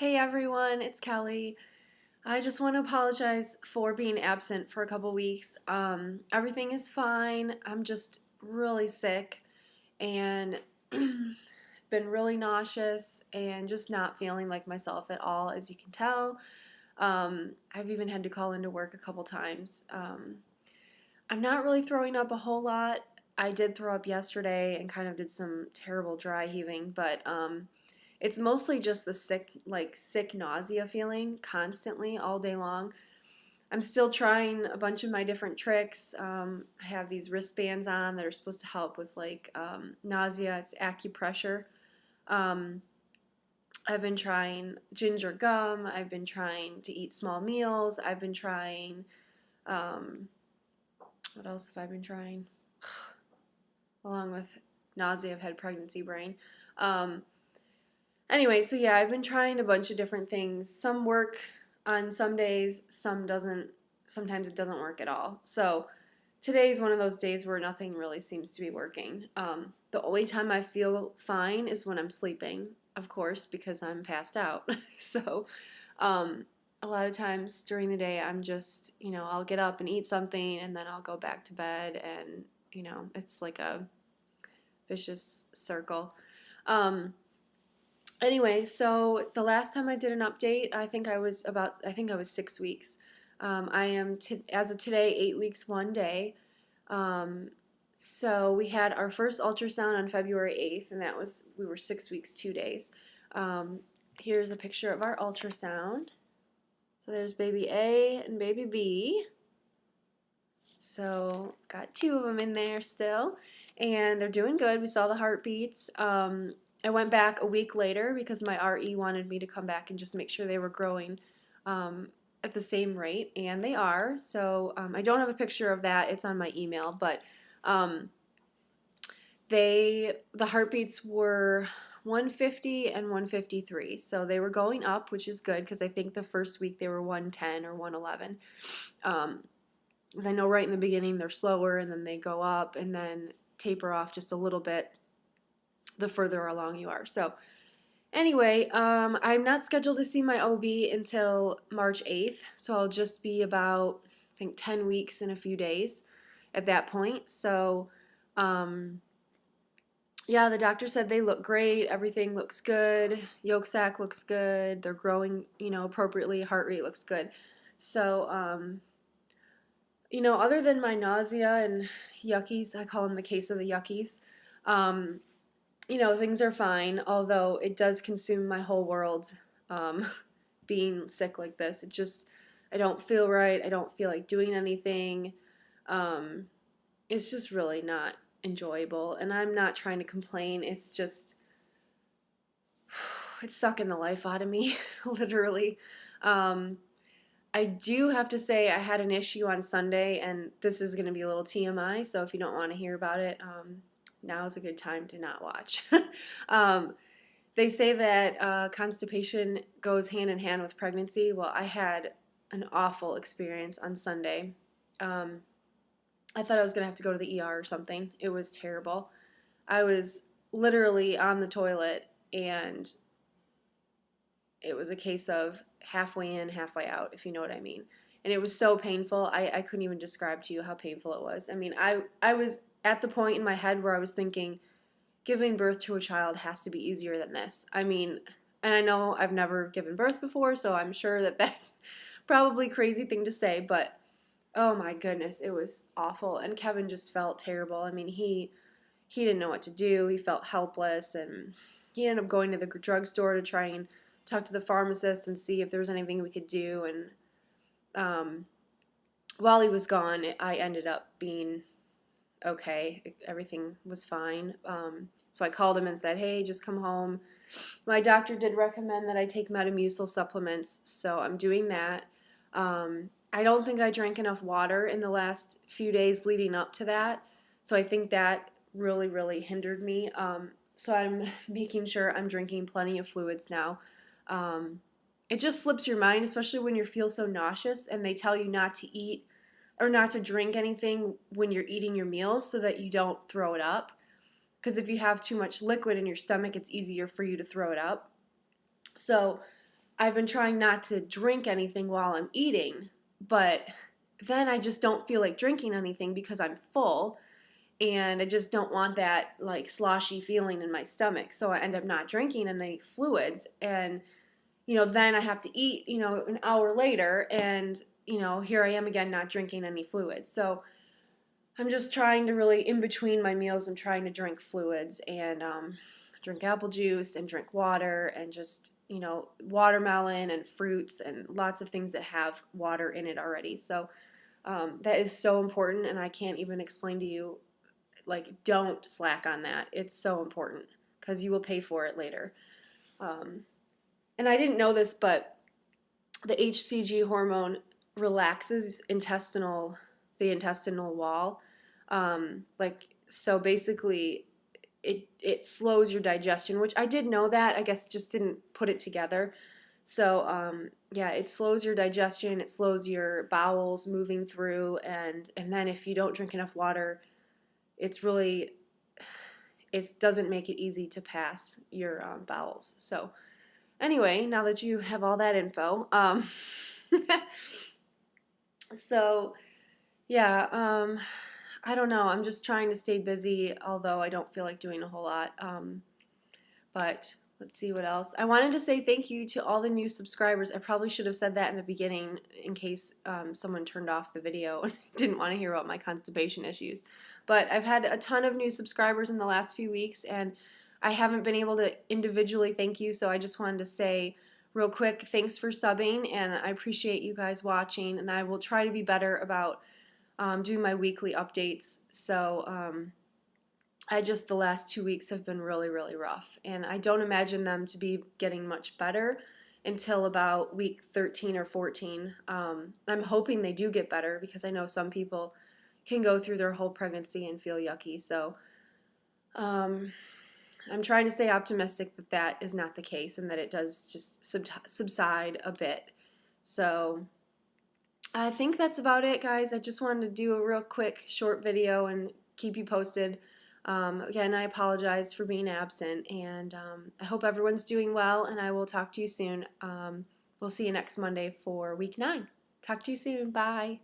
Hey everyone, it's Kelly. I just want to apologize for being absent for a couple weeks. Everything is fine. I'm just really sick and been really nauseous and just not feeling like myself at all, as you can tell. I've even had to call into work a couple times. I'm not really throwing up a whole lot. I did throw up yesterday and kind of did some terrible dry heaving, but it's mostly just the sick nausea feeling constantly all day long. I'm still trying a bunch of my different tricks. I have these wristbands on that are supposed to help with nausea. It's acupressure. Um, I've been trying ginger gum. I've been trying to eat small meals. I've been trying. Um, what else have I been trying? Along with nausea, I've had pregnancy brain. Um, Anyway, so yeah, I've been trying a bunch of different things. Some work on some days, some doesn't. Sometimes it doesn't work at all. So today's one of those days where nothing really seems to be working. The only time I feel fine is when I'm sleeping, of course, because I'm passed out. so um, a lot of times during the day, I'm just, I'll get up and eat something and then I'll go back to bed, and, it's like a vicious circle. Um, Anyway, so the last time I did an update, I think I was 6 weeks. I am, as of today, 8 weeks, one day. Um, so we had our first ultrasound on February 8th, and we were 6 weeks, 2 days. Um, Here's a picture of our ultrasound. So there's baby A and baby B. So got two of them in there still, and they're doing good. We saw the heartbeats. I went back a week later because my RE wanted me to come back and just make sure they were growing um, at the same rate, and they are. So I don't have a picture of that. It's on my email, but um, the heartbeats were 150 and 153. So they were going up, which is good because I think the first week they were 110 or 111. Because I know right in the beginning they're slower and then they go up and then taper off just a little bit the further along you are. So anyway, I'm not scheduled to see my OB until March 8th, so I'll just be about, I think, 10 weeks and a few days at that point. So um, yeah, the doctor said they look great, everything looks good, yolk sac looks good, they're growing, appropriately, heart rate looks good. So other than my nausea and yuckies, I call them the case of the yuckies, um, things are fine, although it does consume my whole world, um, being sick like this. I don't feel right. I don't feel like doing anything. Um, it's just really not enjoyable. And I'm not trying to complain. It's sucking the life out of me, literally. Um, I do have to say I had an issue on Sunday, and this is going to be a little TMI, so if you don't want to hear about it, now is a good time to not watch. um, they say that constipation goes hand in hand with pregnancy. Well, I had an awful experience on Sunday. Um, I thought I was going to have to go to the ER or something. It was terrible. I was literally on the toilet, and it was a case of halfway in, halfway out, if you know what I mean. And it was so painful. I couldn't even describe to you how painful it was. I mean, I was at the point in my head where I was thinking, giving birth to a child has to be easier than this. I mean, and I know I've never given birth before, so I'm sure that that's probably a crazy thing to say, but oh my goodness, it was awful. And Kevin just felt terrible. I mean, he didn't know what to do. He felt helpless, and he ended up going to the drugstore to try and talk to the pharmacist and see if there was anything we could do. And while he was gone, I ended up being okay. Everything was fine. So I called him and said, hey, just come home. My doctor did recommend that I take Metamucil supplements, so I'm doing that. I don't think I drank enough water in the last few days leading up to that, so I think that really, really hindered me. So I'm making sure I'm drinking plenty of fluids now. Um, it just slips your mind, especially when you feel so nauseous and they tell you not to eat or not to drink anything when you're eating your meals so that you don't throw it up. Because if you have too much liquid in your stomach, it's easier for you to throw it up. So I've been trying not to drink anything while I'm eating, but then I just don't feel like drinking anything because I'm full and I just don't want that like sloshy feeling in my stomach. So I end up not drinking any fluids and then I have to eat, an hour later and here I am again not drinking any fluids. So I'm just trying to really, in between my meals, I'm trying to drink fluids and drink apple juice and drink water and just, watermelon and fruits and lots of things that have water in it already. So that is so important, and I can't even explain to you, like, don't slack on that. It's so important because you will pay for it later. Um, and I didn't know this, but the HCG hormone relaxes the intestinal wall. So basically, it slows your digestion, which I did know that. I guess just didn't put it together. So yeah, it slows your digestion. It slows your bowels moving through, and then if you don't drink enough water, it's really it doesn't make it easy to pass your bowels. So anyway, now that you have all that info, so yeah, I don't know. I'm just trying to stay busy, although I don't feel like doing a whole lot. But let's see what else. I wanted to say thank you to all the new subscribers. I probably should have said that in the beginning in case someone turned off the video and didn't want to hear about my constipation issues. But I've had a ton of new subscribers in the last few weeks, and I haven't been able to individually thank you, so I just wanted to say real quick, thanks for subbing, and I appreciate you guys watching, and I will try to be better about doing my weekly updates. So the last 2 weeks have been really, really rough, and I don't imagine them to be getting much better until about week 13 or 14. I'm hoping they do get better because I know some people can go through their whole pregnancy and feel yucky. So um, I'm trying to stay optimistic that that is not the case and that it does just subside a bit. So I think that's about it, guys. I just wanted to do a real quick, short video and keep you posted. Again, I apologize for being absent, and I hope everyone's doing well, and I will talk to you soon. We'll see you next Monday for week 9. Talk to you soon. Bye.